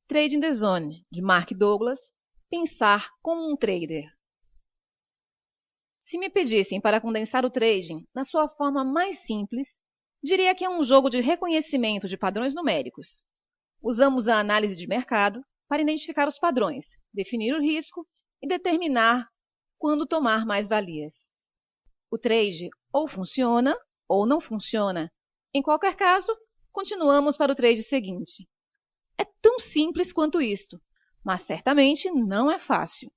Trading the Zone, de Mark Douglas, Pensar como um trader. Se me pedissem para condensar o trading na sua forma mais simples, diria que é um jogo de reconhecimento de padrões numéricos. Usamos a análise de mercado para identificar os padrões, definir o risco e determinar quando tomar mais-valias. O trade ou funciona ou não funciona. Em qualquer caso, continuamos para o trade seguinte. É tão simples quanto isto, mas certamente não é fácil.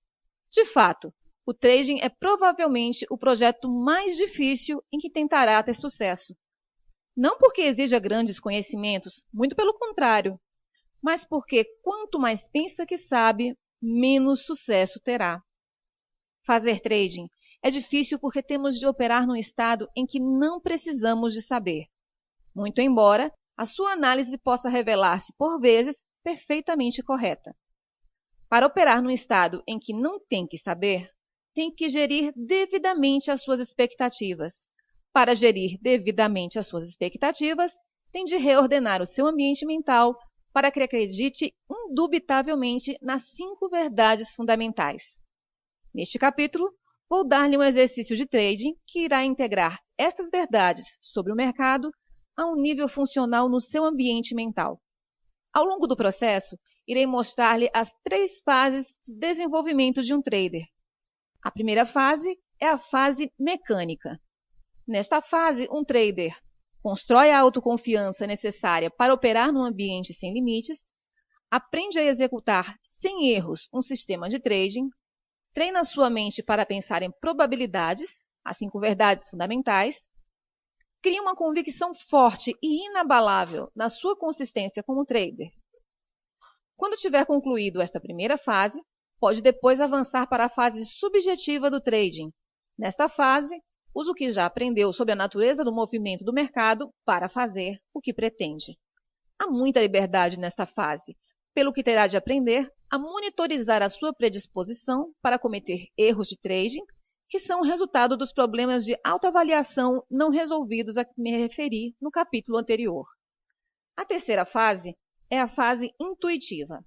De fato, o trading é provavelmente o projeto mais difícil em que tentará ter sucesso. Não porque exija grandes conhecimentos, muito pelo contrário, mas porque quanto mais pensa que sabe, menos sucesso terá. Fazer trading é difícil porque temos de operar num estado em que não precisamos de saber. Muito embora a sua análise possa revelar-se, por vezes, perfeitamente correta. Para operar num estado em que não tem que saber, tem que gerir devidamente as suas expectativas. Para gerir devidamente as suas expectativas, tem de reordenar o seu ambiente mental para que acredite indubitavelmente nas 5 verdades fundamentais. Neste capítulo, vou dar-lhe um exercício de trading que irá integrar estas verdades sobre o mercado a um nível funcional no seu ambiente mental. Ao longo do processo, irei mostrar-lhe as 3 fases de desenvolvimento de um trader. A primeira fase é a fase mecânica. Nesta fase, um trader constrói a autoconfiança necessária para operar num ambiente sem limites, aprende a executar sem erros um sistema de trading, treina sua mente para pensar em probabilidades, as 5 verdades fundamentais, cria uma convicção forte e inabalável na sua consistência como trader. Quando tiver concluído esta primeira fase, pode depois avançar para a fase subjetiva do trading. Nesta fase, usa o que já aprendeu sobre a natureza do movimento do mercado para fazer o que pretende. Há muita liberdade nesta fase, pelo que terá de aprender a monitorizar a sua predisposição para cometer erros de trading, que são o resultado dos problemas de autoavaliação não resolvidos a que me referi no capítulo anterior. A terceira fase é a fase intuitiva.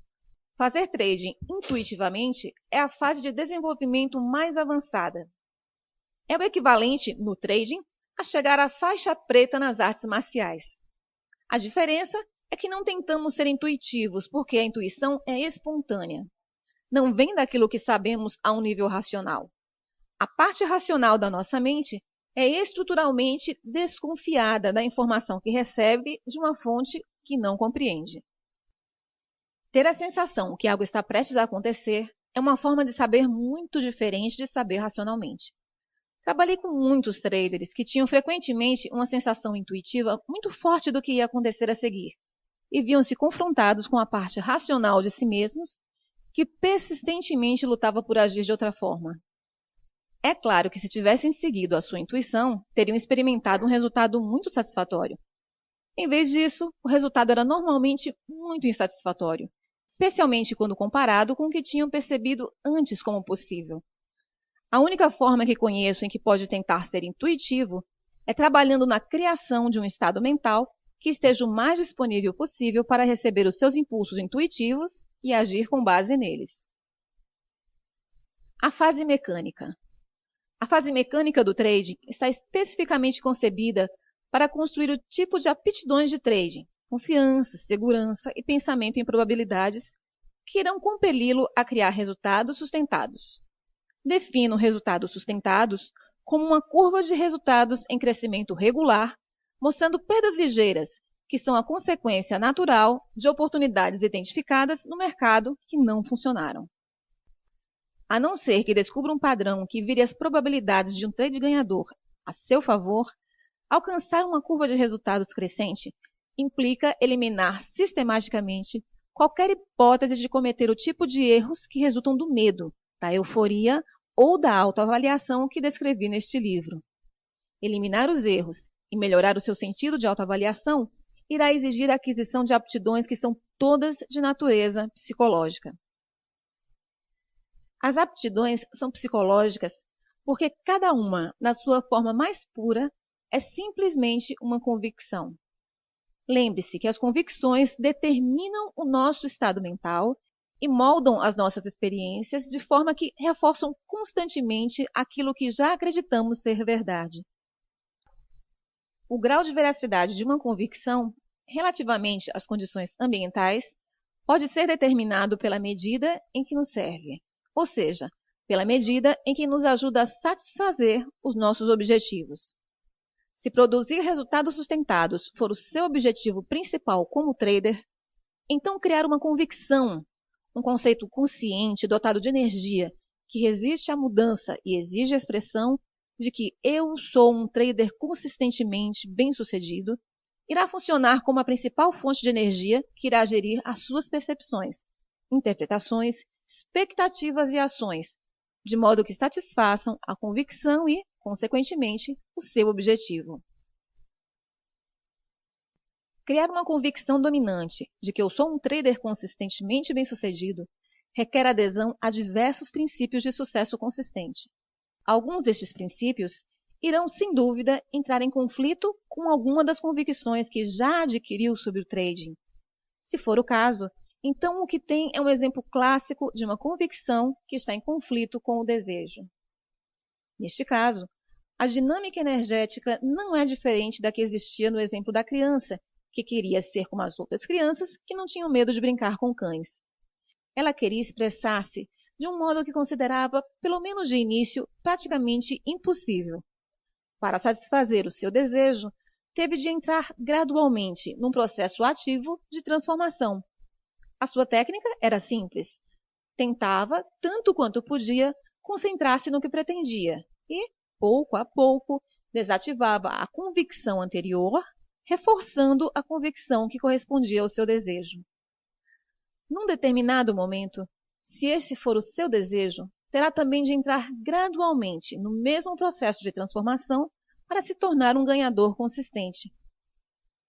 Fazer trading intuitivamente é a fase de desenvolvimento mais avançada. É o equivalente, no trading, a chegar à faixa preta nas artes marciais. A diferença é que não tentamos ser intuitivos, porque a intuição é espontânea. Não vem daquilo que sabemos a um nível racional. A parte racional da nossa mente é estruturalmente desconfiada da informação que recebe de uma fonte que não compreende. Ter a sensação que algo está prestes a acontecer é uma forma de saber muito diferente de saber racionalmente. Trabalhei com muitos traders que tinham frequentemente uma sensação intuitiva muito forte do que ia acontecer a seguir, e viam-se confrontados com a parte racional de si mesmos, que persistentemente lutava por agir de outra forma. É claro que se tivessem seguido a sua intuição, teriam experimentado um resultado muito satisfatório. Em vez disso, o resultado era normalmente muito insatisfatório, especialmente quando comparado com o que tinham percebido antes como possível. A única forma que conheço em que pode tentar ser intuitivo é trabalhando na criação de um estado mental que esteja o mais disponível possível para receber os seus impulsos intuitivos e agir com base neles. A fase mecânica. A fase mecânica do trading está especificamente concebida para construir o tipo de aptidões de trading, confiança, segurança e pensamento em probabilidades que irão compeli-lo a criar resultados sustentados. Defino resultados sustentados como uma curva de resultados em crescimento regular, mostrando perdas ligeiras, que são a consequência natural de oportunidades identificadas no mercado que não funcionaram. A não ser que descubra um padrão que vire as probabilidades de um trade ganhador a seu favor, alcançar uma curva de resultados crescente implica eliminar sistematicamente qualquer hipótese de cometer o tipo de erros que resultam do medo, da euforia ou da autoavaliação que descrevi neste livro. Eliminar os erros e melhorar o seu sentido de autoavaliação irá exigir a aquisição de aptidões que são todas de natureza psicológica. As aptidões são psicológicas porque cada uma, na sua forma mais pura, é simplesmente uma convicção. Lembre-se que as convicções determinam o nosso estado mental e moldam as nossas experiências de forma que reforçam constantemente aquilo que já acreditamos ser verdade. O grau de veracidade de uma convicção, relativamente às condições ambientais, pode ser determinado pela medida em que nos serve, ou seja, pela medida em que nos ajuda a satisfazer os nossos objetivos. Se produzir resultados sustentados for o seu objetivo principal como trader, então criar uma convicção, um conceito consciente dotado de energia que resiste à mudança e exige a expressão de que eu sou um trader consistentemente bem-sucedido, irá funcionar como a principal fonte de energia que irá gerir as suas percepções, interpretações, expectativas e ações, de modo que satisfaçam a convicção e, consequentemente, o seu objetivo. Criar uma convicção dominante de que eu sou um trader consistentemente bem-sucedido requer adesão a diversos princípios de sucesso consistente. Alguns destes princípios irão, sem dúvida, entrar em conflito com alguma das convicções que já adquiriu sobre o trading. Se for o caso, então o que tem é um exemplo clássico de uma convicção que está em conflito com o desejo. Neste caso, a dinâmica energética não é diferente da que existia no exemplo da criança, que queria ser como as outras crianças que não tinham medo de brincar com cães. Ela queria expressar-se de um modo que considerava, pelo menos de início, praticamente impossível. Para satisfazer o seu desejo, teve de entrar gradualmente num processo ativo de transformação. A sua técnica era simples. Tentava, tanto quanto podia, concentrar-se no que pretendia e, pouco a pouco, desativava a convicção anterior, reforçando a convicção que correspondia ao seu desejo. Num determinado momento, se esse for o seu desejo, terá também de entrar gradualmente no mesmo processo de transformação para se tornar um ganhador consistente.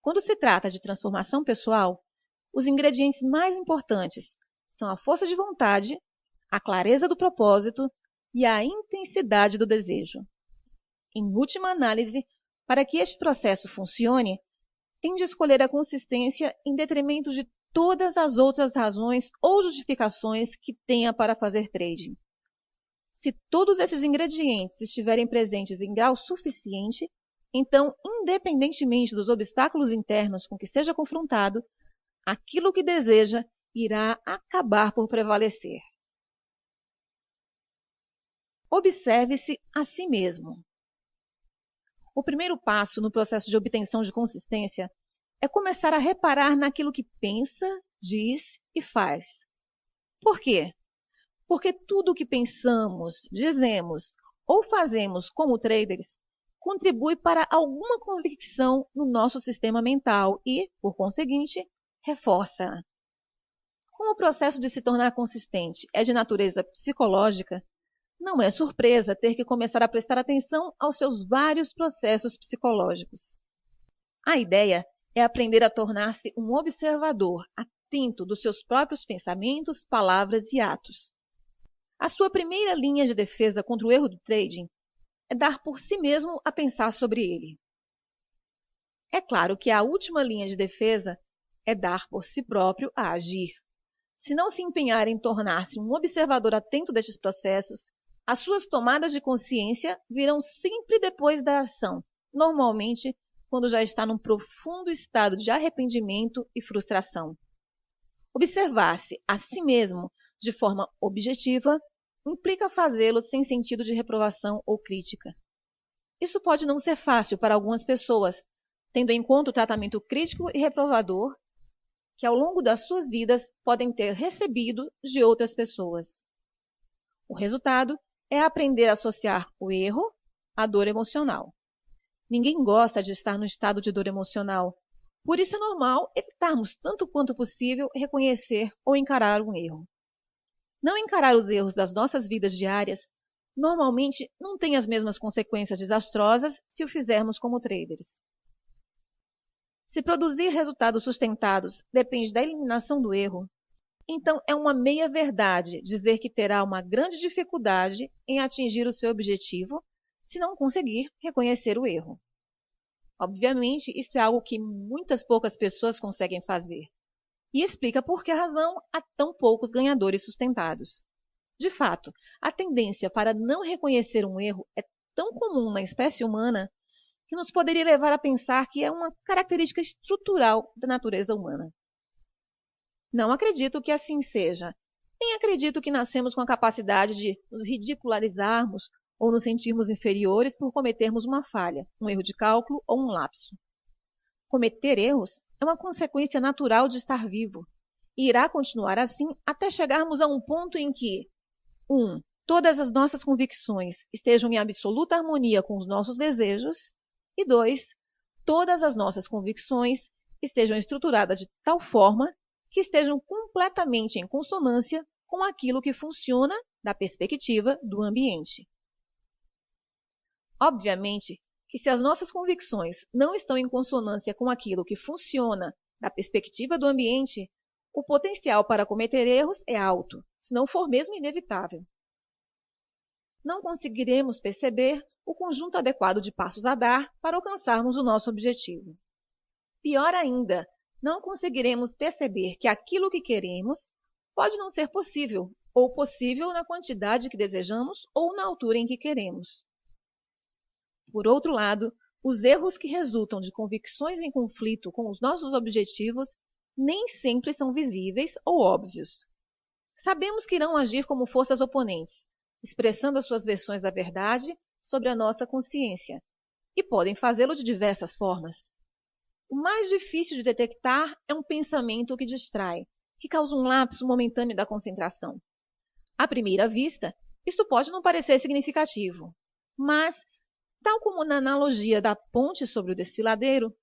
Quando se trata de transformação pessoal, os ingredientes mais importantes são a força de vontade, a clareza do propósito e a intensidade do desejo. Em última análise, para que este processo funcione, tem de escolher a consistência em detrimento de todas as outras razões ou justificações que tenha para fazer trading. Se todos esses ingredientes estiverem presentes em grau suficiente, então, independentemente dos obstáculos internos com que seja confrontado, aquilo que deseja irá acabar por prevalecer. Observe-se a si mesmo. O primeiro passo no processo de obtenção de consistência é começar a reparar naquilo que pensa, diz e faz. Por quê? Porque tudo o que pensamos, dizemos ou fazemos como traders contribui para alguma convicção no nosso sistema mental e, por conseguinte, reforça-a. Como o processo de se tornar consistente é de natureza psicológica, não é surpresa ter que começar a prestar atenção aos seus vários processos psicológicos. A ideia é aprender a tornar-se um observador atento dos seus próprios pensamentos, palavras e atos. A sua primeira linha de defesa contra o erro do trading é dar por si mesmo a pensar sobre ele. É claro que a última linha de defesa é dar por si próprio a agir. Se não se empenhar em tornar-se um observador atento destes processos, as suas tomadas de consciência virão sempre depois da ação, normalmente quando já está num profundo estado de arrependimento e frustração. Observar-se a si mesmo de forma objetiva implica fazê-lo sem sentido de reprovação ou crítica. Isso pode não ser fácil para algumas pessoas, tendo em conta o tratamento crítico e reprovador que ao longo das suas vidas podem ter recebido de outras pessoas. O resultado é aprender a associar o erro à dor emocional. Ninguém gosta de estar no estado de dor emocional, por isso é normal evitarmos tanto quanto possível reconhecer ou encarar um erro. Não encarar os erros das nossas vidas diárias normalmente não tem as mesmas consequências desastrosas se o fizermos como traders. Se produzir resultados sustentados depende da eliminação do erro, então é uma meia-verdade dizer que terá uma grande dificuldade em atingir o seu objetivo se não conseguir reconhecer o erro. Obviamente, isso é algo que muitas poucas pessoas conseguem fazer. E explica por que razão há tão poucos ganhadores sustentados. De fato, a tendência para não reconhecer um erro é tão comum na espécie humana que nos poderia levar a pensar que é uma característica estrutural da natureza humana. Não acredito que assim seja, nem acredito que nascemos com a capacidade de nos ridicularizarmos ou nos sentirmos inferiores por cometermos uma falha, um erro de cálculo ou um lapso. Cometer erros é uma consequência natural de estar vivo e irá continuar assim até chegarmos a um ponto em que 1. Todas as nossas convicções estejam em absoluta harmonia com os nossos desejos e 2. Todas as nossas convicções estejam estruturadas de tal forma que estejam completamente em consonância com aquilo que funciona da perspectiva do ambiente. Obviamente que se as nossas convicções não estão em consonância com aquilo que funciona da perspectiva do ambiente, o potencial para cometer erros é alto, se não for mesmo inevitável. Não conseguiremos perceber o conjunto adequado de passos a dar para alcançarmos o nosso objetivo. Pior ainda, não conseguiremos perceber que aquilo que queremos pode não ser possível, ou possível na quantidade que desejamos ou na altura em que queremos. Por outro lado, os erros que resultam de convicções em conflito com os nossos objetivos nem sempre são visíveis ou óbvios. Sabemos que irão agir como forças oponentes, expressando as suas versões da verdade sobre a nossa consciência, e podem fazê-lo de diversas formas. O mais difícil de detectar é um pensamento que distrai, que causa um lapso momentâneo da concentração. À primeira vista, isto pode não parecer significativo, mas, tal como na analogia da ponte sobre o desfiladeiro,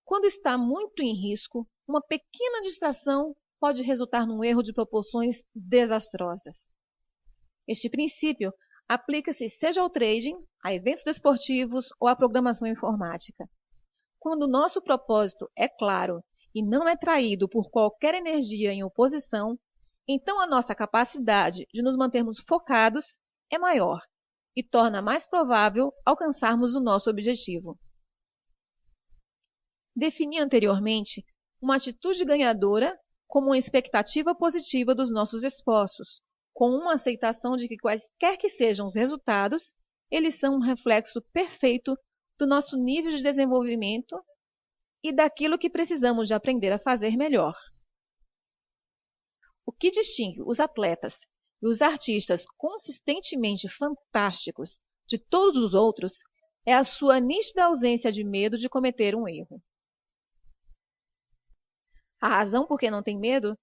quando está muito em risco, uma pequena distração pode resultar num erro de proporções desastrosas. Este princípio aplica-se seja ao trading, a eventos desportivos ou à programação informática. Quando o nosso propósito é claro e não é traído por qualquer energia em oposição, então a nossa capacidade de nos mantermos focados é maior e torna mais provável alcançarmos o nosso objetivo. Defini anteriormente uma atitude ganhadora como uma expectativa positiva dos nossos esforços, com uma aceitação de que quaisquer que sejam os resultados, eles são um reflexo perfeito do nosso nível de desenvolvimento e daquilo que precisamos de aprender a fazer melhor. O que distingue os atletas e os artistas consistentemente fantásticos de todos os outros é a sua nítida ausência de medo de cometer um erro. A razão por que não tem medo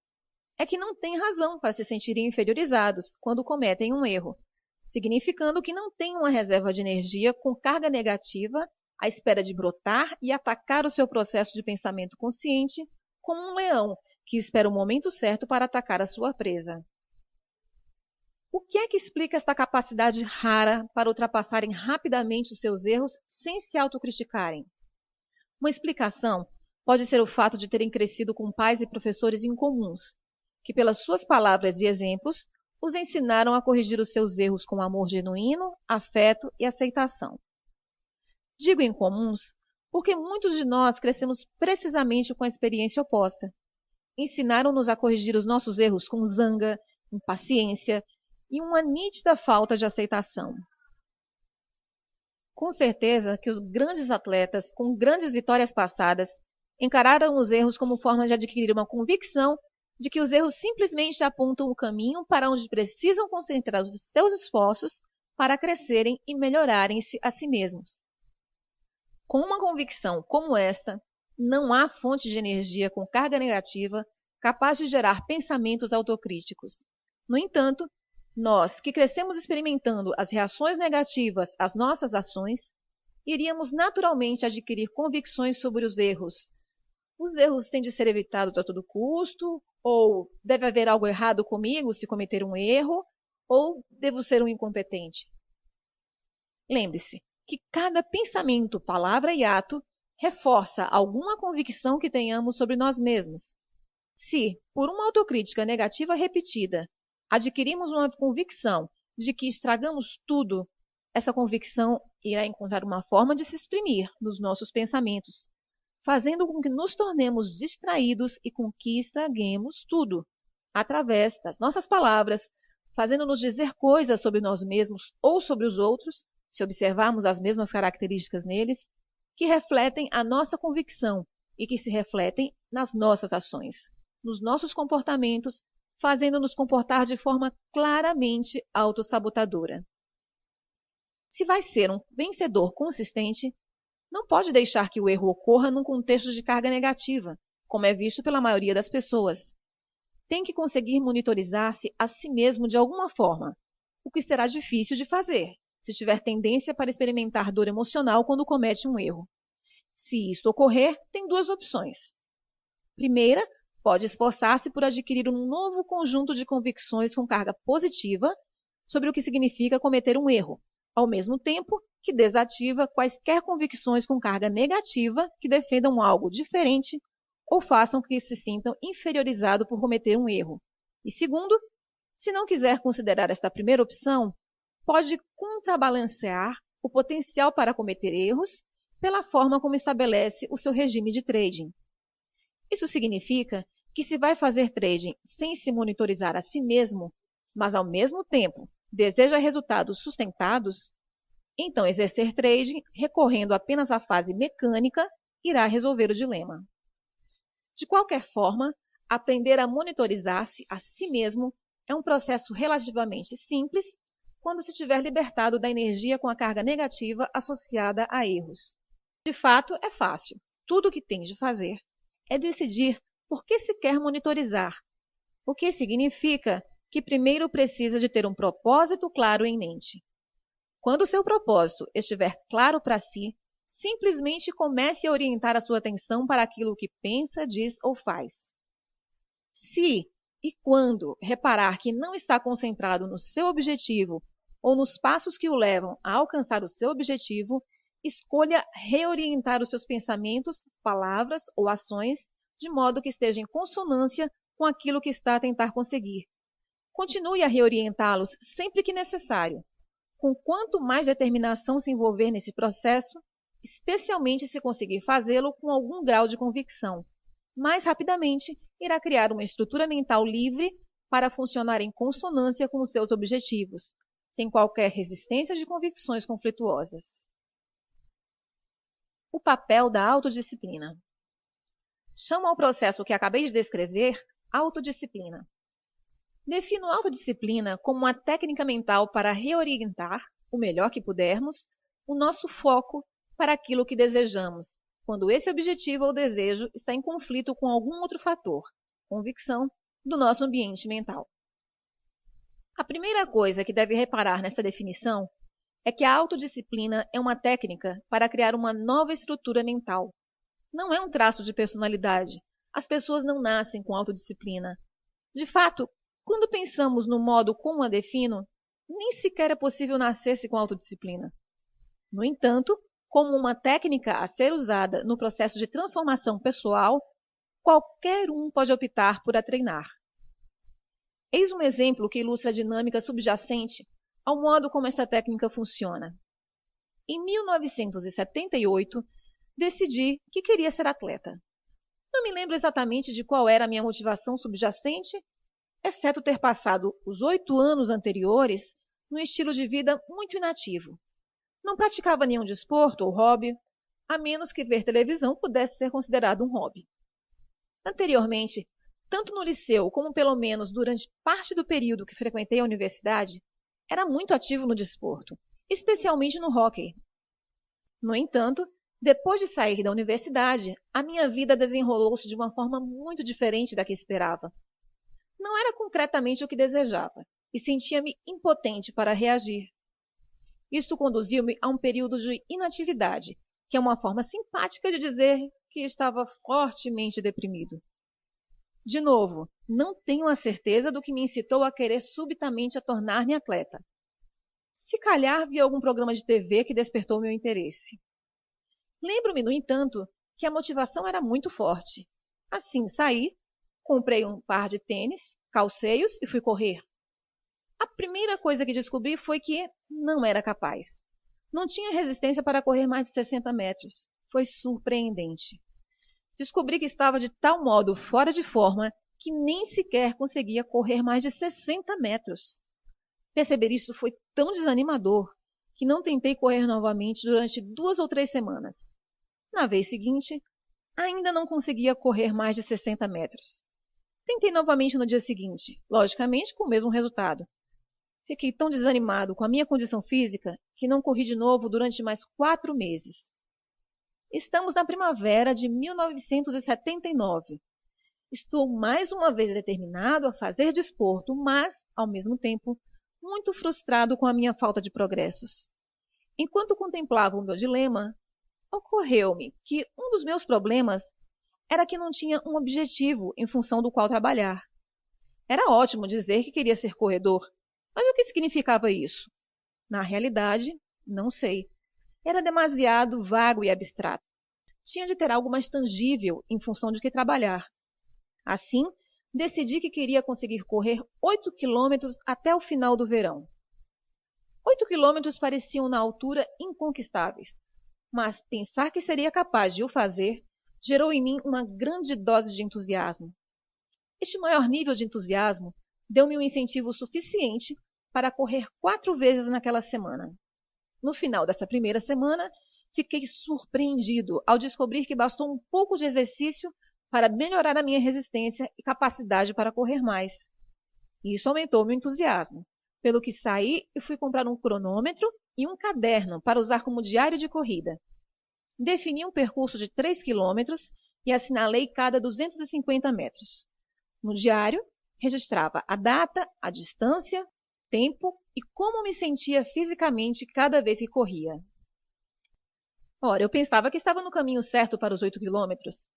é que não têm razão para se sentirem inferiorizados quando cometem um erro, significando que não têm uma reserva de energia com carga negativa à espera de brotar e atacar o seu processo de pensamento consciente como um leão que espera o momento certo para atacar a sua presa. O que é que explica esta capacidade rara para ultrapassarem rapidamente os seus erros sem se autocriticarem? Uma explicação pode ser o fato de terem crescido com pais e professores incomuns, que pelas suas palavras e exemplos os ensinaram a corrigir os seus erros com amor genuíno, afeto e aceitação. Digo incomuns porque muitos de nós crescemos precisamente com a experiência oposta. Ensinaram-nos a corrigir os nossos erros com zanga, impaciência e uma nítida falta de aceitação. Com certeza que os grandes atletas, com grandes vitórias passadas, encararam os erros como forma de adquirir uma convicção de que os erros simplesmente apontam o caminho para onde precisam concentrar os seus esforços para crescerem e melhorarem-se a si mesmos. Com uma convicção como esta, não há fonte de energia com carga negativa capaz de gerar pensamentos autocríticos. No entanto, nós, que crescemos experimentando as reações negativas às nossas ações, iríamos naturalmente adquirir convicções sobre os erros. Os erros têm de ser evitados a todo custo, ou deve haver algo errado comigo se cometer um erro, ou devo ser um incompetente. Lembre-se que cada pensamento, palavra e ato reforça alguma convicção que tenhamos sobre nós mesmos. Se, por uma autocrítica negativa repetida, adquirimos uma convicção de que estragamos tudo, essa convicção irá encontrar uma forma de se exprimir nos nossos pensamentos, fazendo com que nos tornemos distraídos e com que estraguemos tudo, através das nossas palavras, fazendo-nos dizer coisas sobre nós mesmos ou sobre os outros, se observarmos as mesmas características neles, que refletem a nossa convicção e que se refletem nas nossas ações, nos nossos comportamentos, fazendo-nos comportar de forma claramente autossabotadora. Se vai ser um vencedor consistente, não pode deixar que o erro ocorra num contexto de carga negativa, como é visto pela maioria das pessoas. Tem que conseguir monitorizar-se a si mesmo de alguma forma, o que será difícil de fazer, se tiver tendência para experimentar dor emocional quando comete um erro. Se isto ocorrer, tem duas opções. Primeira, pode esforçar-se por adquirir um novo conjunto de convicções com carga positiva sobre o que significa cometer um erro, ao mesmo tempo que desativa quaisquer convicções com carga negativa que defendam algo diferente ou façam que se sintam inferiorizados por cometer um erro. E segundo, se não quiser considerar esta primeira opção, pode contrabalancear o potencial para cometer erros pela forma como estabelece o seu regime de trading. Isso significa que se vai fazer trading sem se monitorizar a si mesmo, mas ao mesmo tempo deseja resultados sustentados, então exercer trading recorrendo apenas à fase mecânica irá resolver o dilema. De qualquer forma, aprender a monitorizar-se a si mesmo é um processo relativamente simples quando se tiver libertado da energia com a carga negativa associada a erros. De fato, é fácil. Tudo o que tem de fazer é decidir por que se quer monitorizar, o que significa que primeiro precisa de ter um propósito claro em mente. Quando o seu propósito estiver claro para si, simplesmente comece a orientar a sua atenção para aquilo que pensa, diz ou faz. Se e quando reparar que não está concentrado no seu objetivo ou nos passos que o levam a alcançar o seu objetivo, escolha reorientar os seus pensamentos, palavras ou ações de modo que esteja em consonância com aquilo que está a tentar conseguir. Continue a reorientá-los sempre que necessário. Com quanto mais determinação se envolver nesse processo, especialmente se conseguir fazê-lo com algum grau de convicção, mais rapidamente irá criar uma estrutura mental livre para funcionar em consonância com os seus objetivos, sem qualquer resistência de convicções conflituosas. O papel da autodisciplina. Chamo ao processo que acabei de descrever autodisciplina. Defino autodisciplina como uma técnica mental para reorientar, o melhor que pudermos, o nosso foco para aquilo que desejamos, quando esse objetivo ou desejo está em conflito com algum outro fator, convicção, do nosso ambiente mental. A primeira coisa que deve reparar nessa definição é que a autodisciplina é uma técnica para criar uma nova estrutura mental. Não é um traço de personalidade. As pessoas não nascem com autodisciplina. De fato, quando pensamos no modo como a defino, nem sequer é possível nascer-se com autodisciplina. No entanto, como uma técnica a ser usada no processo de transformação pessoal, qualquer um pode optar por a treinar. Eis um exemplo que ilustra a dinâmica subjacente ao modo como essa técnica funciona. Em 1978, decidi que queria ser atleta. Não me lembro exatamente de qual era a minha motivação subjacente, exceto ter passado os 8 anos anteriores num estilo de vida muito inativo. Não praticava nenhum desporto ou hobby, a menos que ver televisão pudesse ser considerado um hobby. Anteriormente, tanto no liceu como pelo menos durante parte do período que frequentei a universidade, era muito ativo no desporto, especialmente no hóquei. No entanto, depois de sair da universidade, a minha vida desenrolou-se de uma forma muito diferente da que esperava. Não era concretamente o que desejava, e sentia-me impotente para reagir. Isto conduziu-me a um período de inatividade, que é uma forma simpática de dizer que estava fortemente deprimido. De novo, não tenho a certeza do que me incitou a querer subitamente a tornar-me atleta. Se calhar vi algum programa de TV que despertou meu interesse. Lembro-me, no entanto, que a motivação era muito forte. Assim saí, comprei um par de tênis, calcei-os e fui correr. A primeira coisa que descobri foi que não era capaz. Não tinha resistência para correr mais de 60 metros. Foi surpreendente. Descobri que estava de tal modo fora de forma que nem sequer conseguia correr mais de 60 metros. Perceber isso foi tão desanimador que não tentei correr novamente durante 2 ou 3 semanas. Na vez seguinte, ainda não conseguia correr mais de 60 metros. Tentei novamente no dia seguinte, logicamente com o mesmo resultado. Fiquei tão desanimado com a minha condição física que não corri de novo durante mais 4 meses. Estamos na primavera de 1979. Estou mais uma vez determinado a fazer desporto, mas, ao mesmo tempo, muito frustrado com a minha falta de progressos. Enquanto contemplava o meu dilema, ocorreu-me que um dos meus problemas era que não tinha um objetivo em função do qual trabalhar. Era ótimo dizer que queria ser corredor, mas o que significava isso? Na realidade, não sei. Era demasiado vago e abstrato. Tinha de ter algo mais tangível em função de que trabalhar. Assim, decidi que queria conseguir correr 8 quilômetros até o final do verão. 8 quilômetros pareciam na altura inconquistáveis, mas pensar que seria capaz de o fazer gerou em mim uma grande dose de entusiasmo. Este maior nível de entusiasmo deu-me um incentivo suficiente para correr 4 vezes naquela semana. No final dessa primeira semana, fiquei surpreendido ao descobrir que bastou um pouco de exercício para melhorar a minha resistência e capacidade para correr mais. Isso aumentou meu entusiasmo, pelo que saí e fui comprar um cronômetro e um caderno para usar como diário de corrida. Defini um percurso de 3 quilômetros e assinalei cada 250 metros. No diário, registrava a data, a distância, tempo e como me sentia fisicamente cada vez que corria. Ora, eu pensava que estava no caminho certo para os 8 quilômetros,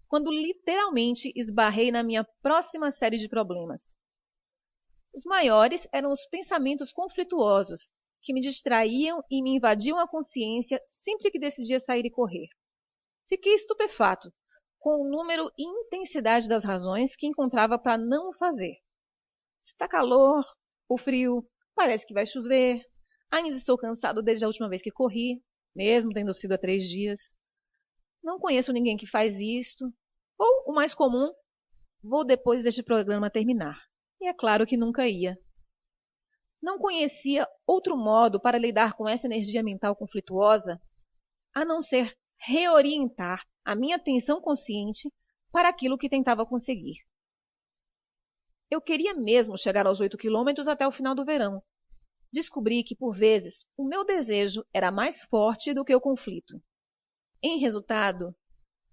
quando literalmente esbarrei na minha próxima série de problemas. Os maiores eram os pensamentos conflituosos, que me distraíam e me invadiam a consciência sempre que decidia sair e correr. Fiquei estupefato com o número e intensidade das razões que encontrava para não o fazer. Está calor, ou frio, parece que vai chover, ainda estou cansado desde a última vez que corri, mesmo tendo sido há 3 dias. Não conheço ninguém que faz isto. Ou, o mais comum, vou depois deste programa terminar. E é claro que nunca ia. Não conhecia outro modo para lidar com essa energia mental conflituosa, a não ser reorientar a minha atenção consciente para aquilo que tentava conseguir. Eu queria mesmo chegar aos 8 quilômetros até o final do verão. Descobri que, por vezes, o meu desejo era mais forte do que o conflito. Em resultado,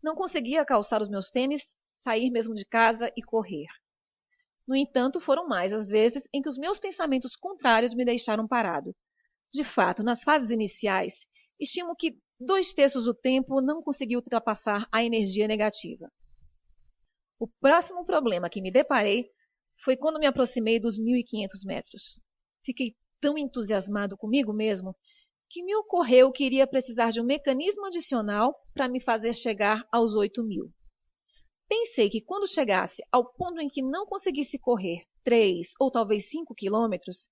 não conseguia calçar os meus tênis, sair mesmo de casa e correr. No entanto, foram mais as vezes em que os meus pensamentos contrários me deixaram parado. De fato, nas fases iniciais, estimo que 2/3 do tempo não consegui ultrapassar a energia negativa. O próximo problema que me deparei foi quando me aproximei dos 1.500 metros. Fiquei tão entusiasmado comigo mesmo que me ocorreu que iria precisar de um mecanismo adicional para me fazer chegar aos 8.000. Pensei que quando chegasse ao ponto em que não conseguisse correr 3 ou talvez 5 quilômetros,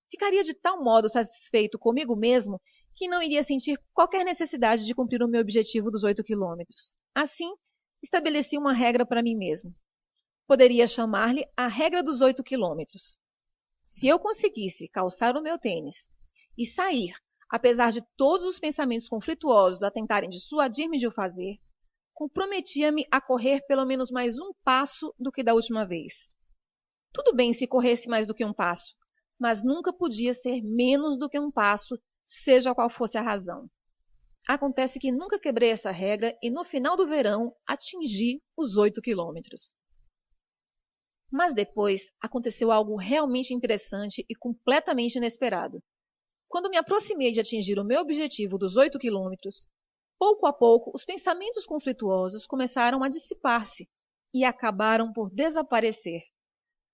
ficaria de tal modo satisfeito comigo mesmo que não iria sentir qualquer necessidade de cumprir o meu objetivo dos 8 quilômetros. Assim, estabeleci uma regra para mim mesmo. Poderia chamar-lhe a regra dos 8 quilômetros. Se eu conseguisse calçar o meu tênis e sair, apesar de todos os pensamentos conflituosos a tentarem dissuadir-me de o fazer, comprometia-me a correr pelo menos mais um passo do que da última vez. Tudo bem se corresse mais do que um passo, mas nunca podia ser menos do que um passo, seja qual fosse a razão. Acontece que nunca quebrei essa regra e no final do verão atingi os 8 quilômetros. Mas depois aconteceu algo realmente interessante e completamente inesperado. Quando me aproximei de atingir o meu objetivo dos 8 quilômetros, pouco a pouco os pensamentos conflituosos começaram a dissipar-se e acabaram por desaparecer.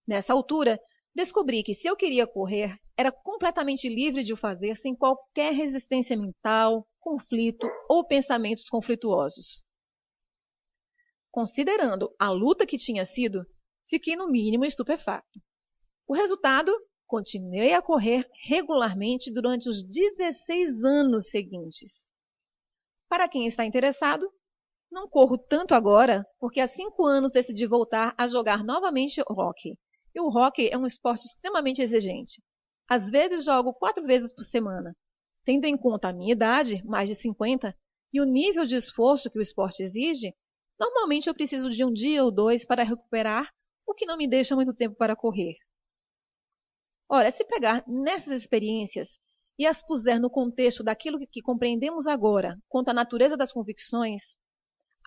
Nessa altura, descobri que se eu queria correr, era completamente livre de o fazer sem qualquer resistência mental, conflito ou pensamentos conflituosos. Considerando a luta que tinha sido, fiquei no mínimo estupefato. O resultado Continuei a correr regularmente durante os 16 anos seguintes. Para quem está interessado, não corro tanto agora, porque há 5 anos decidi voltar a jogar novamente hóquei. E o hóquei é um esporte extremamente exigente. Às vezes jogo 4 vezes por semana. Tendo em conta a minha idade, mais de 50, e o nível de esforço que o esporte exige, normalmente eu preciso de um dia ou 2 para recuperar, o que não me deixa muito tempo para correr. Ora, se pegar nessas experiências e as puser no contexto daquilo que compreendemos agora quanto à natureza das convicções,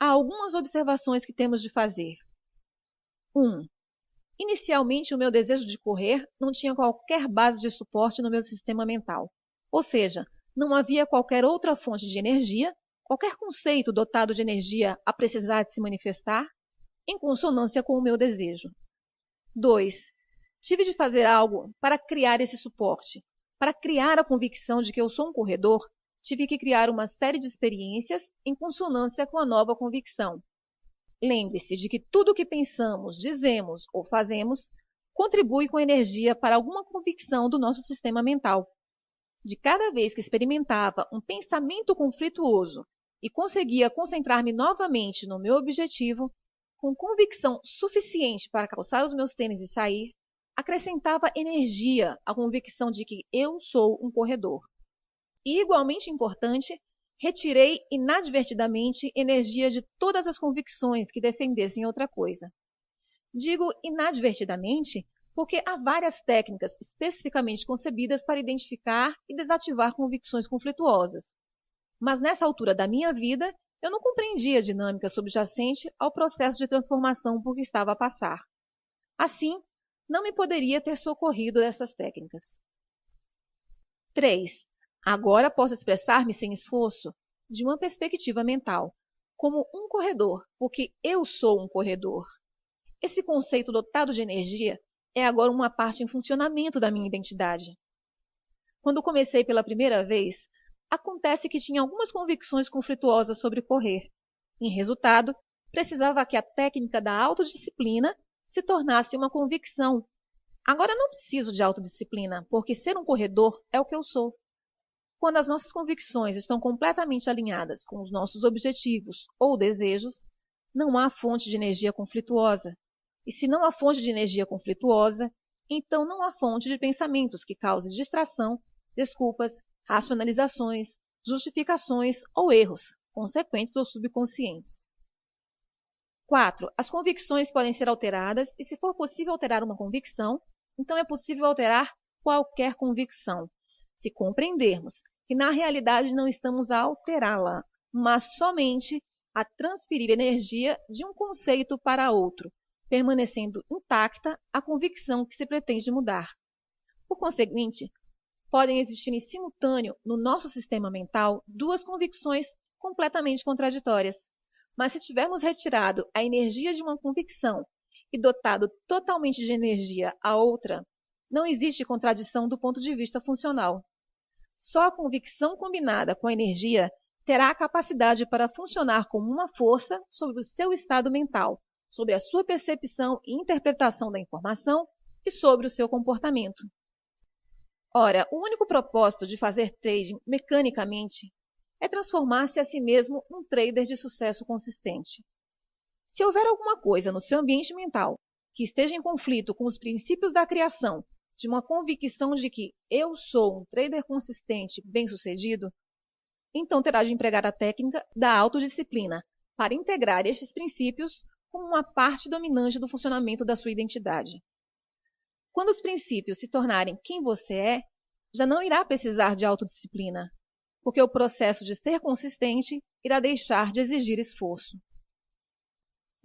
há algumas observações que temos de fazer. 1. Inicialmente, o meu desejo de correr não tinha qualquer base de suporte no meu sistema mental. Ou seja, não havia qualquer outra fonte de energia, qualquer conceito dotado de energia a precisar de se manifestar, em consonância com o meu desejo. 2. Tive de fazer algo para criar esse suporte. Para criar a convicção de que eu sou um corredor, tive que criar uma série de experiências em consonância com a nova convicção. Lembre-se de que tudo o que pensamos, dizemos ou fazemos contribui com energia para alguma convicção do nosso sistema mental. De cada vez que experimentava um pensamento conflituoso e conseguia concentrar-me novamente no meu objetivo, com convicção suficiente para calçar os meus tênis e sair, acrescentava energia à convicção de que eu sou um corredor. E, igualmente importante, retirei inadvertidamente energia de todas as convicções que defendessem outra coisa. Digo inadvertidamente porque há várias técnicas especificamente concebidas para identificar e desativar convicções conflituosas. Mas nessa altura da minha vida, eu não compreendia a dinâmica subjacente ao processo de transformação por que estava a passar. Assim, não me poderia ter socorrido dessas técnicas. 3. Agora posso expressar-me sem esforço, de uma perspectiva mental, como um corredor, porque eu sou um corredor. Esse conceito dotado de energia é agora uma parte em funcionamento da minha identidade. Quando comecei pela primeira vez, acontece que tinha algumas convicções conflituosas sobre correr. Em resultado, precisava que a técnica da autodisciplina se tornasse uma convicção. Agora não preciso de autodisciplina, porque ser um corredor é o que eu sou. Quando as nossas convicções estão completamente alinhadas com os nossos objetivos ou desejos, não há fonte de energia conflituosa. E se não há fonte de energia conflituosa, então não há fonte de pensamentos que cause distração, desculpas, racionalizações, justificações ou erros, consequentes ou subconscientes. 4. As convicções podem ser alteradas e, se for possível alterar uma convicção, então é possível alterar qualquer convicção, se compreendermos que na realidade não estamos a alterá-la, mas somente a transferir energia de um conceito para outro, permanecendo intacta a convicção que se pretende mudar. Por conseguinte, podem existir em simultâneo no nosso sistema mental duas convicções completamente contraditórias. Mas se tivermos retirado a energia de uma convicção e dotado totalmente de energia a outra, não existe contradição do ponto de vista funcional. Só a convicção combinada com a energia terá a capacidade para funcionar como uma força sobre o seu estado mental, sobre a sua percepção e interpretação da informação e sobre o seu comportamento. Ora, o único propósito de fazer trading mecanicamente é transformar-se a si mesmo num trader de sucesso consistente. Se houver alguma coisa no seu ambiente mental que esteja em conflito com os princípios da criação de uma convicção de que eu sou um trader consistente bem-sucedido, então terá de empregar a técnica da autodisciplina para integrar estes princípios como uma parte dominante do funcionamento da sua identidade. Quando os princípios se tornarem quem você é, já não irá precisar de autodisciplina, porque o processo de ser consistente irá deixar de exigir esforço.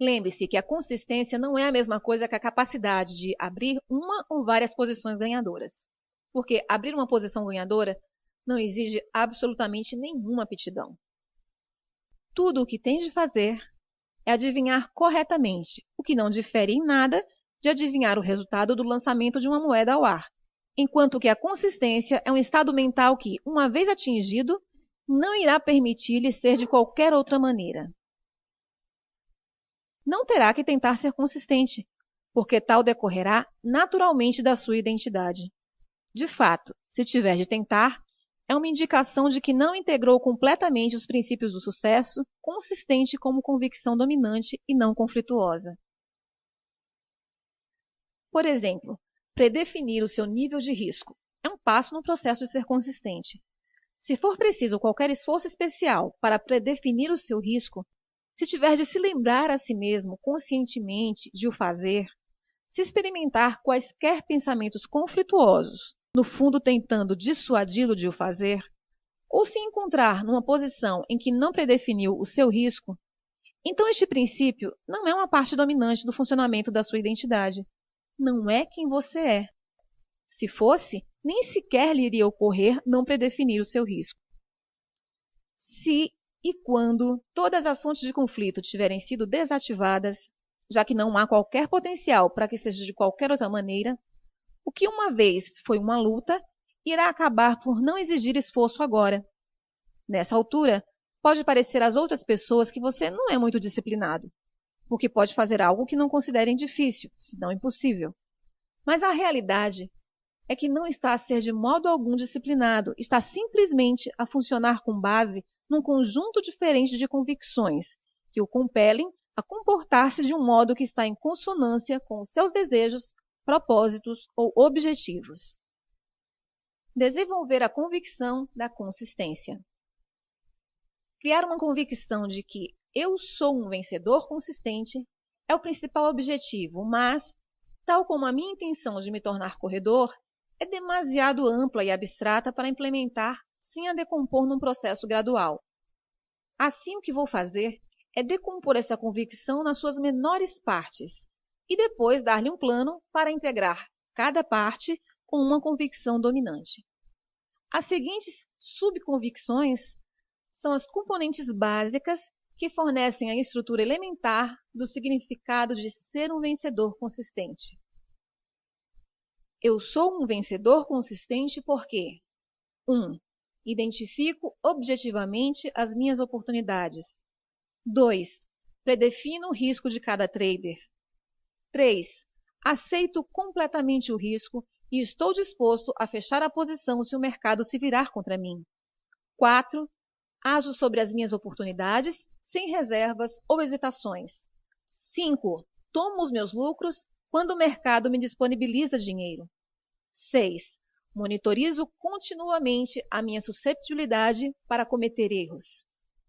Lembre-se que a consistência não é a mesma coisa que a capacidade de abrir uma ou várias posições ganhadoras, porque abrir uma posição ganhadora não exige absolutamente nenhuma aptidão. Tudo o que tem de fazer é adivinhar corretamente, o que não difere em nada de adivinhar o resultado do lançamento de uma moeda ao ar, enquanto que a consistência é um estado mental que, uma vez atingido, não irá permitir-lhe ser de qualquer outra maneira. Não terá que tentar ser consistente, porque tal decorrerá naturalmente da sua identidade. De fato, se tiver de tentar, é uma indicação de que não integrou completamente os princípios do sucesso, consistente como convicção dominante e não conflituosa. Por exemplo, predefinir o seu nível de risco é um passo no processo de ser consistente. Se for preciso qualquer esforço especial para predefinir o seu risco, se tiver de se lembrar a si mesmo conscientemente de o fazer, se experimentar quaisquer pensamentos conflituosos, no fundo tentando dissuadi-lo de o fazer, ou se encontrar numa posição em que não predefiniu o seu risco, então este princípio não é uma parte dominante do funcionamento da sua identidade. Não é quem você é. Se fosse, nem sequer lhe iria ocorrer não predefinir o seu risco. Se e quando todas as fontes de conflito tiverem sido desativadas, já que não há qualquer potencial para que seja de qualquer outra maneira, o que uma vez foi uma luta irá acabar por não exigir esforço agora. Nessa altura, pode parecer às outras pessoas que você não é muito disciplinado, porque pode fazer algo que não considerem difícil, se não impossível. Mas a realidade é que não está a ser de modo algum disciplinado, está simplesmente a funcionar com base num conjunto diferente de convicções que o compelem a comportar-se de um modo que está em consonância com os seus desejos, propósitos ou objetivos. Desenvolver a convicção da consistência. Criar uma convicção de que eu sou um vencedor consistente é o principal objetivo, mas, tal como a minha intenção de me tornar corredor, é demasiado ampla e abstrata para implementar sem a decompor num processo gradual. Assim, o que vou fazer é decompor essa convicção nas suas menores partes e depois dar-lhe um plano para integrar cada parte com uma convicção dominante. As seguintes subconvicções são as componentes básicas que fornecem a estrutura elementar do significado de ser um vencedor consistente. Eu sou um vencedor consistente porque 1. Identifico objetivamente as minhas oportunidades. 2. Predefino o risco de cada trader. 3. Aceito completamente o risco e estou disposto a fechar a posição se o mercado se virar contra mim. 4. Ajo sobre as minhas oportunidades sem reservas ou hesitações. 5. Tomo os meus lucros quando o mercado me disponibiliza dinheiro. 6. Monitorizo continuamente a minha susceptibilidade para cometer erros.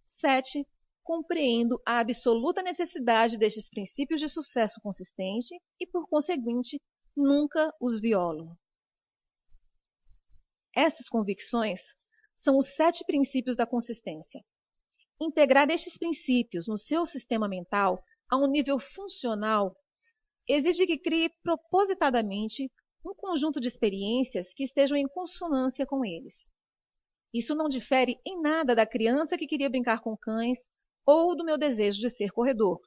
7. Compreendo a absoluta necessidade destes princípios de sucesso consistente e, por conseguinte, nunca os violo. Estas convicções são os 7 princípios da consistência. Integrar estes princípios no seu sistema mental a um nível funcional exige que crie propositadamente um conjunto de experiências que estejam em consonância com eles. Isso não difere em nada da criança que queria brincar com cães ou do meu desejo de ser corredor.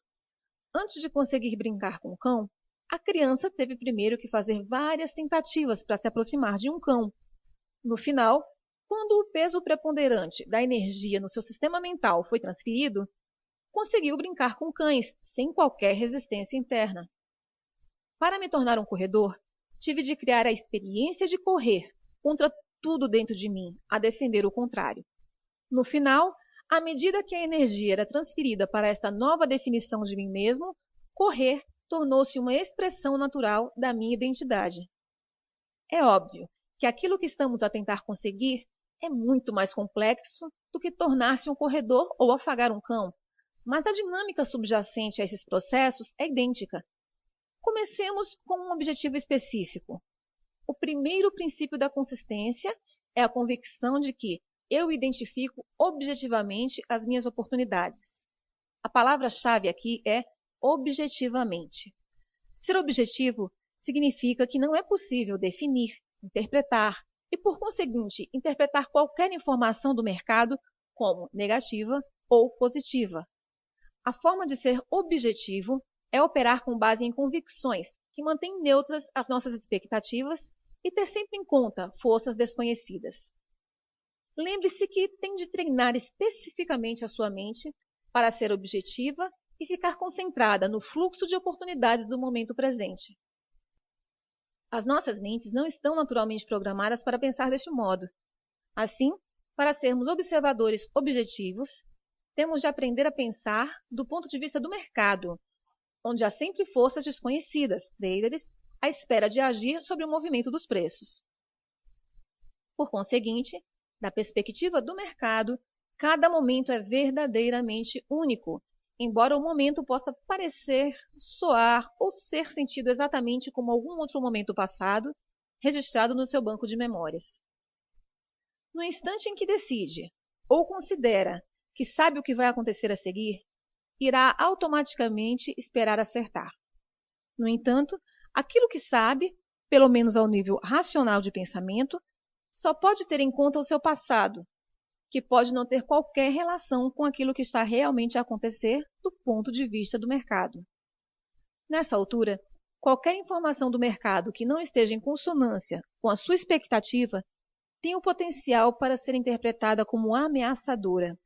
Antes de conseguir brincar com o cão, a criança teve primeiro que fazer várias tentativas para se aproximar de um cão. No final, quando o peso preponderante da energia no seu sistema mental foi transferido, conseguiu brincar com cães sem qualquer resistência interna. Para me tornar um corredor, tive de criar a experiência de correr contra tudo dentro de mim, a defender o contrário. No final, à medida que a energia era transferida para esta nova definição de mim mesmo, correr tornou-se uma expressão natural da minha identidade. É óbvio que aquilo que estamos a tentar conseguir é muito mais complexo do que tornar-se um corredor ou afagar um cão, mas a dinâmica subjacente a esses processos é idêntica. Comecemos com um objetivo específico. O primeiro princípio da consistência é a convicção de que eu identifico objetivamente as minhas oportunidades. A palavra-chave aqui é objetivamente. Ser objetivo significa que não é possível definir, interpretar e, por conseguinte, interpretar qualquer informação do mercado como negativa ou positiva. A forma de ser objetivo é operar com base em convicções que mantêm neutras as nossas expectativas e ter sempre em conta forças desconhecidas. Lembre-se que tem de treinar especificamente a sua mente para ser objetiva e ficar concentrada no fluxo de oportunidades do momento presente. As nossas mentes não estão naturalmente programadas para pensar deste modo. Assim, para sermos observadores objetivos, temos de aprender a pensar do ponto de vista do mercado, onde há sempre forças desconhecidas, traders, à espera de agir sobre o movimento dos preços. Por conseguinte, da perspectiva do mercado, cada momento é verdadeiramente único, embora o momento possa parecer, soar ou ser sentido exatamente como algum outro momento passado, registrado no seu banco de memórias. No instante em que decide, ou considera que sabe o que vai acontecer a seguir, irá automaticamente esperar acertar. No entanto, aquilo que sabe, pelo menos ao nível racional de pensamento, só pode ter em conta o seu passado, que pode não ter qualquer relação com aquilo que está realmente a acontecer do ponto de vista do mercado. Nessa altura, qualquer informação do mercado que não esteja em consonância com a sua expectativa tem o potencial para ser interpretada como ameaçadora.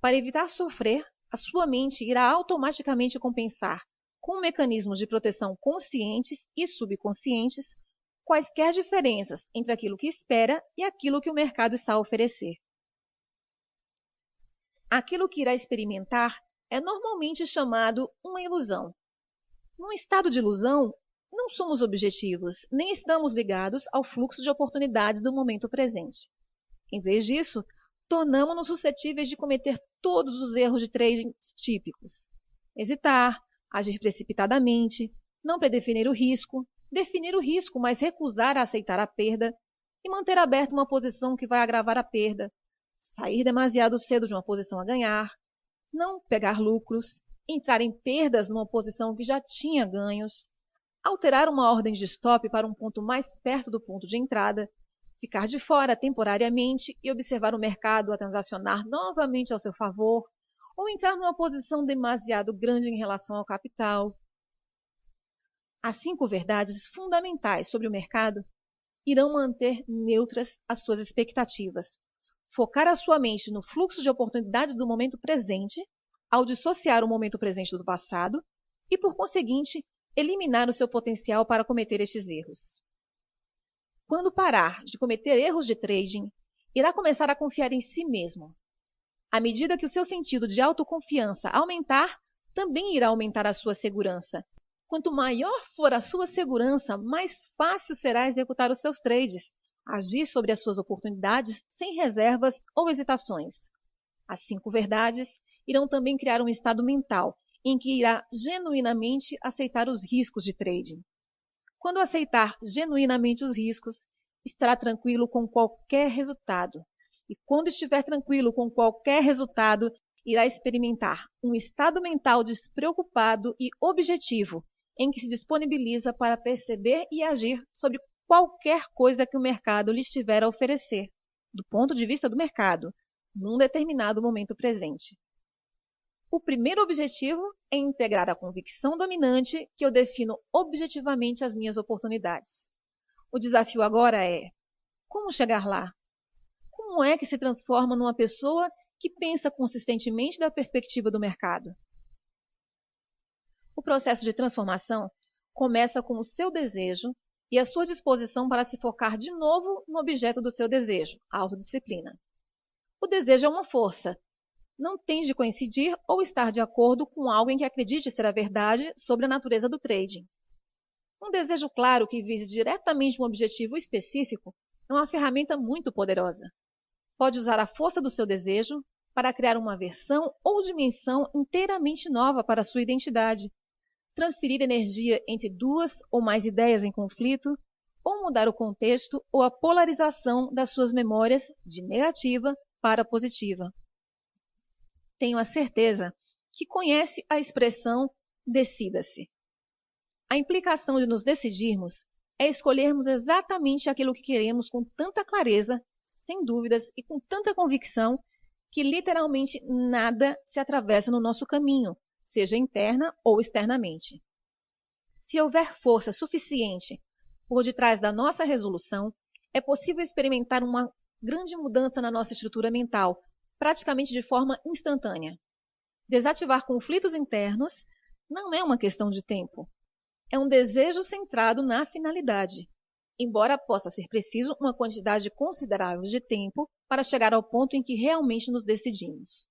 Para evitar sofrer, a sua mente irá automaticamente compensar, com mecanismos de proteção conscientes e subconscientes, quaisquer diferenças entre aquilo que espera e aquilo que o mercado está a oferecer. Aquilo que irá experimentar é normalmente chamado uma ilusão. Num estado de ilusão, não somos objetivos, nem estamos ligados ao fluxo de oportunidades do momento presente. Em vez disso, tornamos-nos suscetíveis de cometer todos os erros de trading típicos. Hesitar, agir precipitadamente, não predefinir o risco, definir o risco, mas recusar a aceitar a perda e manter aberta uma posição que vai agravar a perda, sair demasiado cedo de uma posição a ganhar, não pegar lucros, entrar em perdas numa posição que já tinha ganhos, alterar uma ordem de stop para um ponto mais perto do ponto de entrada, ficar de fora temporariamente e observar o mercado a transacionar novamente ao seu favor, ou entrar numa posição demasiado grande em relação ao capital. As 5 verdades fundamentais sobre o mercado irão manter neutras as suas expectativas, focar a sua mente no fluxo de oportunidades do momento presente, ao dissociar o momento presente do passado e, por conseguinte, eliminar o seu potencial para cometer estes erros. Quando parar de cometer erros de trading, irá começar a confiar em si mesmo. À medida que o seu sentido de autoconfiança aumentar, também irá aumentar a sua segurança. Quanto maior for a sua segurança, mais fácil será executar os seus trades, agir sobre as suas oportunidades sem reservas ou hesitações. As 5 verdades irão também criar um estado mental em que irá genuinamente aceitar os riscos de trading. Quando aceitar genuinamente os riscos, estará tranquilo com qualquer resultado. E quando estiver tranquilo com qualquer resultado, irá experimentar um estado mental despreocupado e objetivo, em que se disponibiliza para perceber e agir sobre qualquer coisa que o mercado lhe estiver a oferecer, do ponto de vista do mercado, num determinado momento presente. O primeiro objetivo é integrar a convicção dominante que eu defino objetivamente as minhas oportunidades. O desafio agora é: como chegar lá? Como é que se transforma numa pessoa que pensa consistentemente da perspectiva do mercado? O processo de transformação começa com o seu desejo e a sua disposição para se focar de novo no objeto do seu desejo, a autodisciplina. O desejo é uma força. Não tem de coincidir ou estar de acordo com algo em que acredite ser a verdade sobre a natureza do trading. Um desejo claro que vise diretamente um objetivo específico é uma ferramenta muito poderosa. Pode usar a força do seu desejo para criar uma versão ou dimensão inteiramente nova para a sua identidade, transferir energia entre 2 ou mais ideias em conflito, ou mudar o contexto ou a polarização das suas memórias de negativa para positiva. Tenho a certeza que conhece a expressão decida-se. A implicação de nos decidirmos é escolhermos exatamente aquilo que queremos com tanta clareza, sem dúvidas e com tanta convicção que literalmente nada se atravessa no nosso caminho, seja interna ou externamente. Se houver força suficiente por detrás da nossa resolução, é possível experimentar uma grande mudança na nossa estrutura mental, praticamente de forma instantânea. Desativar conflitos internos não é uma questão de tempo. é um desejo centrado na finalidade, embora possa ser preciso uma quantidade considerável de tempo para chegar ao ponto em que realmente nos decidimos.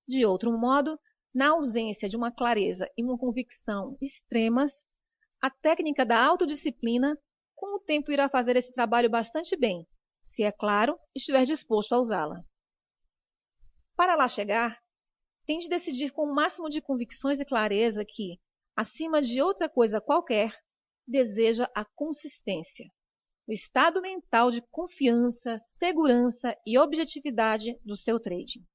De outro modo, na ausência de uma clareza e uma convicção extremas, a técnica da autodisciplina, com o tempo, irá fazer esse trabalho bastante bem, se, é claro, estiver disposto a usá-la. Para lá chegar, tem de decidir com o máximo de convicções e clareza que, acima de outra coisa qualquer, deseja a consistência, o estado mental de confiança, segurança e objetividade do seu trading.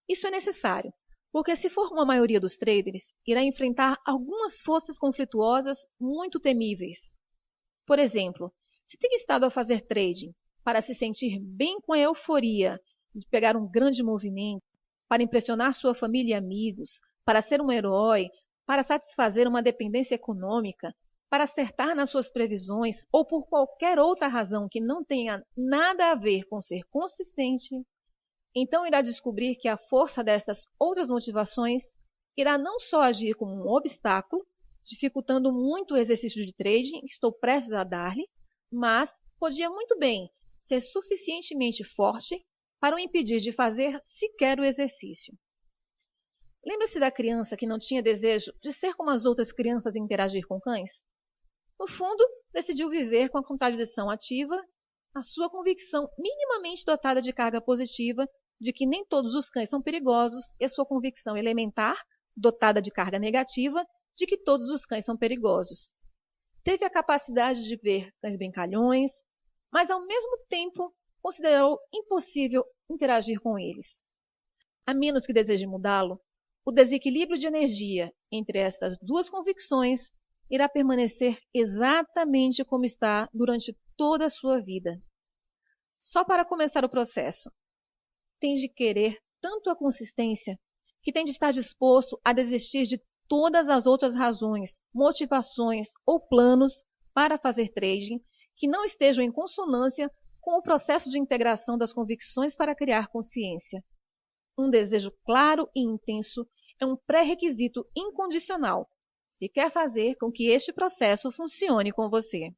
Isso é necessário, porque se for como a maioria dos traders, irá enfrentar algumas forças conflituosas muito temíveis. Por exemplo, se tem estado a fazer trading para se sentir bem com a euforia de pegar um grande movimento, para impressionar sua família e amigos, para ser um herói, para satisfazer uma dependência econômica, para acertar nas suas previsões ou por qualquer outra razão que não tenha nada a ver com ser consistente, então irá descobrir que a força destas outras motivações irá não só agir como um obstáculo, dificultando muito o exercício de trading que estou prestes a dar-lhe, mas podia muito bem ser suficientemente forte para o impedir de fazer sequer o exercício. Lembra-se da criança que não tinha desejo de ser como as outras crianças e interagir com cães? No fundo, decidiu viver com a contradição ativa, a sua convicção minimamente dotada de carga positiva de que nem todos os cães são perigosos e a sua convicção elementar, dotada de carga negativa, de que todos os cães são perigosos. Teve a capacidade de ver cães brincalhões, mas ao mesmo tempo considerou impossível interagir com eles. A menos que deseje mudá-lo, o desequilíbrio de energia entre estas duas convicções irá permanecer exatamente como está durante toda a sua vida. Só para começar o processo, tem de querer tanto a consistência que tem de estar disposto a desistir de todas as outras razões, motivações ou planos para fazer trading que não estejam em consonância com o processo de integração das convicções para criar consciência. Um desejo claro e intenso é um pré-requisito incondicional se quer fazer com que este processo funcione com você.